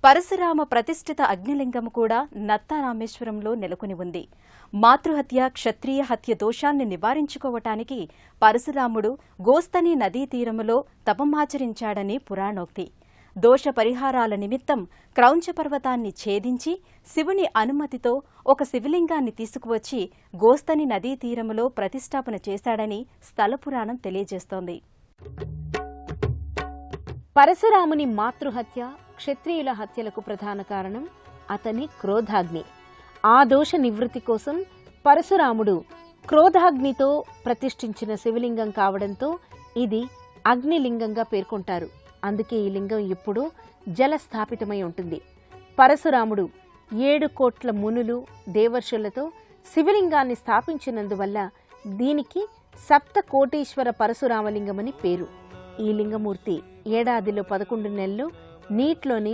పరశురామ ప్రతిష్ఠిత అగ్నిలింగం కూడా నత్తారామేశ్వరంలో నెలకొని ఉంది. మాతృహత్య, క్షత్రియ హత్య దోషాన్ని నివారించుకోవటానికి పరశురాముడు గోస్తని నదీ తీరములో తపమాచరించాడని పురాణోక్తి. దోష పరిహారాల నిమిత్తం క్రౌంచ పర్వతాన్ని ఛేదించి శివుని అనుమతితో ఒక శివలింగాన్ని తీసుకువచ్చి గోస్తని నదీ తీరములో ప్రతిష్ఠాపన చేశాడని స్థలపురాణం తెలియజేస్తోంది. పరశురాముని మాతృహత్య, క్షత్రియుల హత్యలకు ప్రధాన కారణం అతని క్రోధాగ్ని. ఆ దోష నివృత్తి కోసం పరశురాముడు క్రోధాగ్నితో ప్రతిష్ఠించిన శివలింగం కావడంతో ఇది అగ్నిలింగంగా పేర్కొంటారు. అందుకే ఈ లింగం ఎప్పుడూ జలస్థాపితమై ఉంటుంది. పరశురాముడు 7 కోట్ల మునులు, దేవర్షులతో శివలింగాన్ని స్థాపించినందువల్ల దీనికి సప్తకోటీశ్వర పరశురామలింగమని పేరు. ఈ లింగమూర్తి ఏడాదిలో 11 నెలలు నీటిలోని